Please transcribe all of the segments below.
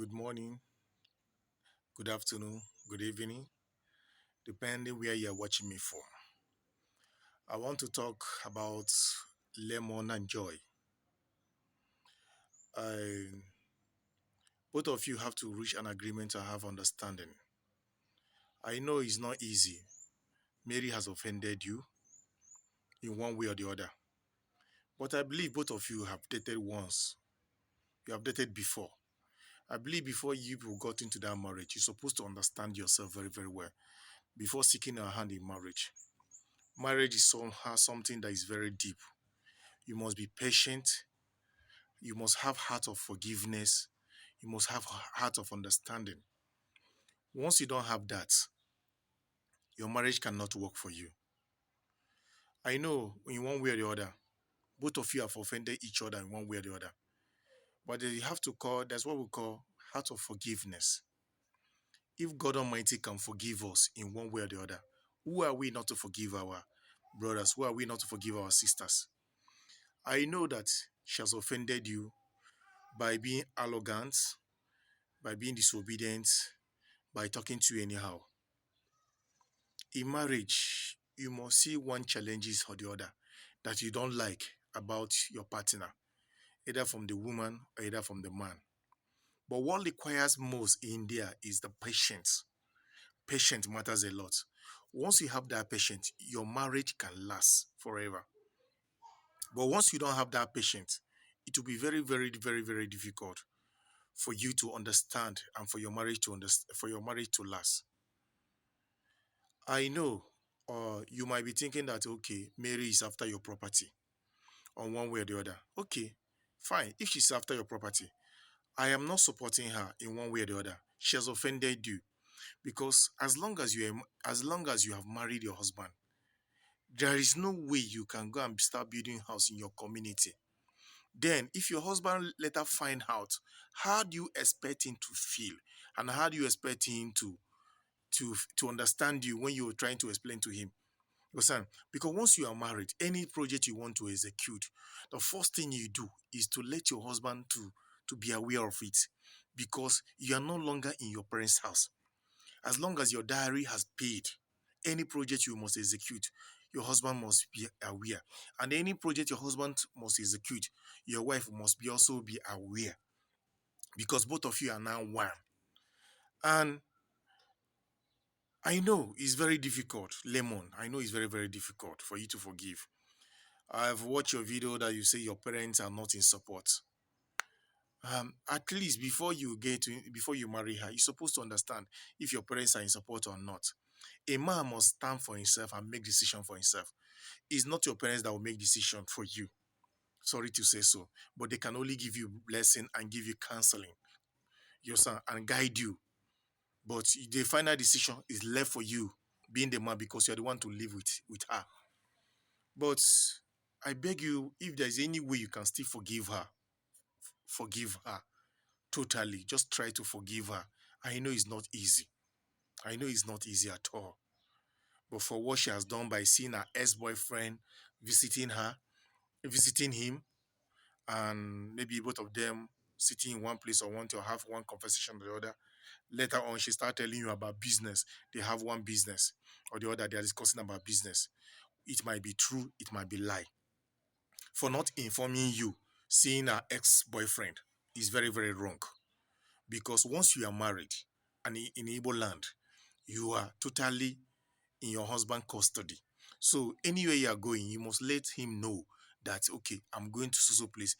good morning, good afternoon, good evening, depending where you're watching me from. I want to talk about lemon and joy. I, both of you have to reach an agreement and have understanding. I know it's not easy. Mary has offended you in one way or the other. But I believe both of you have dated once. You have dated before. I believe before you people got into that marriage, you're supposed to understand yourself very, very well before seeking a hand in marriage. Marriage is somehow something that is very deep. You must be patient. You must have heart of forgiveness. You must have heart of understanding. Once you don't have that, your marriage cannot work for you. I know in one way or the other, both of you have offended each other in one way or the other. But you have to call, that's what we call heart of forgiveness. If God Almighty can forgive us in one way or the other, who are we not to forgive our brothers? Who are we not to forgive our sisters? I know that she has offended you by being arrogant, by being disobedient, by talking to you anyhow. In marriage, you must see one challenges or the other that you don't like about your partner, either from the woman or either from the man. But what requires most in there is the patience. Patience matters a lot. Once you have that patience, your marriage can last forever. But once you don't have that patience, it will be very, very, very, very difficult for you to understand and for your marriage to last. I know, you might be thinking that okay, Mary is after your property on one way or the other. Okay, fine. If she's after your property, I am not supporting her in one way or the other. She has offended you because as long as you have married your husband, there is no way you can go and start building house in your community. Then, if your husband later find out, how do you expect him to feel, and how do you expect him to understand you when you're trying to explain to him? Listen, because once you are married, any project you want to execute, the first thing you do is to let your husband to be aware of it, because you are no longer in your parents' house. As long as your diary has paid, any project you must execute, your husband must be aware. And any project your husband must execute, your wife must be also be aware, because both of you are now one. And I know it's very difficult, Lemon. I know it's very, very difficult for you to forgive. I've watched your video that you say your parents are not in support. At least before you marry her, you're supposed to understand if your parents are in support or not. A man must stand for himself and make decision for himself. It's not your parents that will make decision for you. Sorry to say so, but they can only give you blessing and give you counseling, your son, and guide you. But the final decision is left for you, being the man, because you're the one to live with her. But I beg you, if there's any way you can still forgive her totally. Just try to forgive her. I know it's not easy. I know it's not easy at all. But for what she has done by seeing her ex-boyfriend visiting her, visiting him, and maybe both of them sitting in one place or want to have one conversation or the other. Later on, she start telling you about business. They have one business or the other. They are discussing about business. It might be true. It might be lie. For not informing you, seeing her ex-boyfriend is very, very wrong. Because once you are married and in Igbo land, you are totally in your husband's custody. So anywhere you are going, you must let him know that okay, I'm going to so place.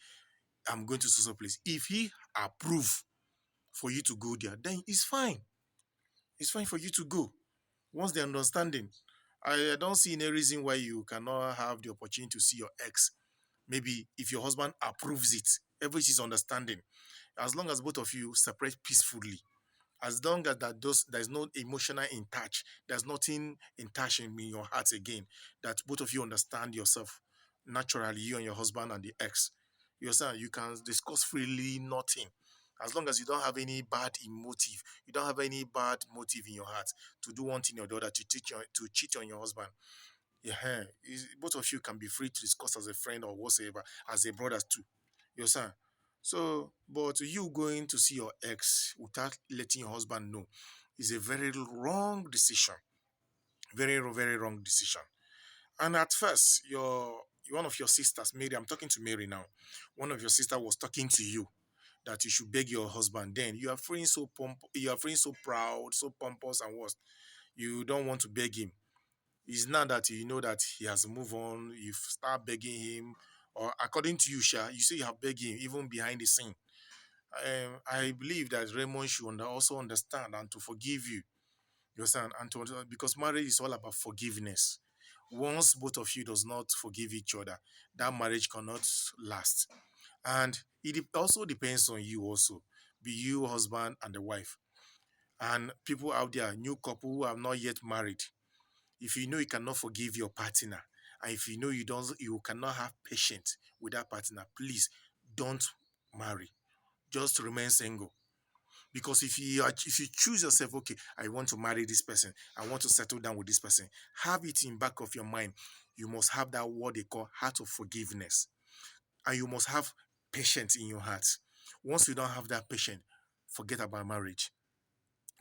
I'm going to so place. If he approve for you to go there, then it's fine. It's fine for you to go. Once the understanding, I don't see any reason why you cannot have the opportunity to see your ex. Maybe if your husband approves it, everything is understanding. As long as both of you separate peacefully, as long as there's no emotional in touch, there's nothing in touch in your hearts again, that both of you understand yourself naturally, you and your husband and the ex. You understand? You can discuss freely, nothing. As long as you don't have any bad motive, you don't have any bad motive in your heart to do one thing or the other to cheat on your husband. Yeah, both of you can be free to discuss as a friend or whatsoever, as a brothers too. You understand? So, but you going to see your ex without letting your husband know is a very wrong decision. Very wrong decision. And at first, your one of your sisters, Mary, I'm talking to Mary now. One of your sister was talking to you that you should beg your husband. Then you are feeling so you are feeling so proud, so pompous, and what? You don't want to beg him. It's not that you know that he has moved on. You start begging him, or according to you, Sha, you say you have begged him even behind the scene. I believe that Raymond should also understand and to forgive you. You understand? And because marriage is all about forgiveness. Once both of you does not forgive each other, that marriage cannot last. And also depends on you also, be you husband and the wife. And people out there, new couple who are not yet married, if you know you cannot forgive your partner, and if you know you cannot have patience with that partner, please don't marry. Just remain single. Because if you choose yourself, okay, I want to marry this person, I want to settle down with this person, have it in back of your mind. You must have that what they call heart of forgiveness, and you must have patience in your heart. Once you don't have that patience, forget about marriage.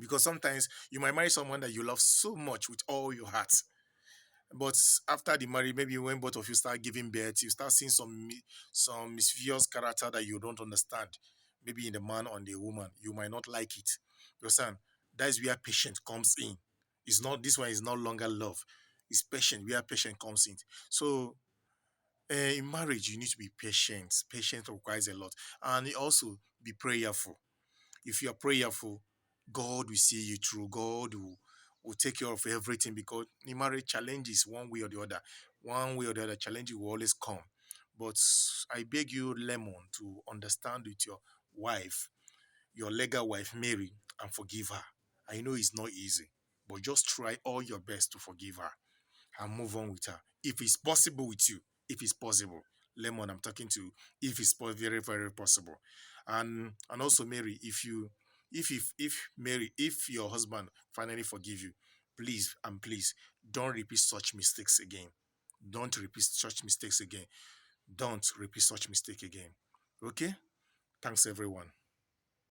Because sometimes you might marry someone that you love so much with all your heart, but after the marriage, maybe when both of you start giving birth, you start seeing some mischievous character that you don't understand. Maybe in the man or the woman, you might not like it. You understand? That is where patience comes in. It's not this one is no longer love. It's patient where patience comes in. So in marriage, you need to be patient. Patience requires a lot, and also be prayerful. If you are prayerful, God will see you through. God will take care of everything, because in marriage, challenges one way or the other. One way or the other, challenges will always come. But I beg you, Lemon, to understand with your wife, your legal wife, Mary, and forgive her. I know it's not easy, but just try all your best to forgive her and move on with her. If it's possible with you, if it's possible, Lemon, I'm talking to, if it's very possible, and also Mary, if Mary, if your husband finally forgive you, please and please don't repeat such mistakes again. Don't repeat such mistakes again. Don't repeat such mistake again. Okay. Thanks everyone.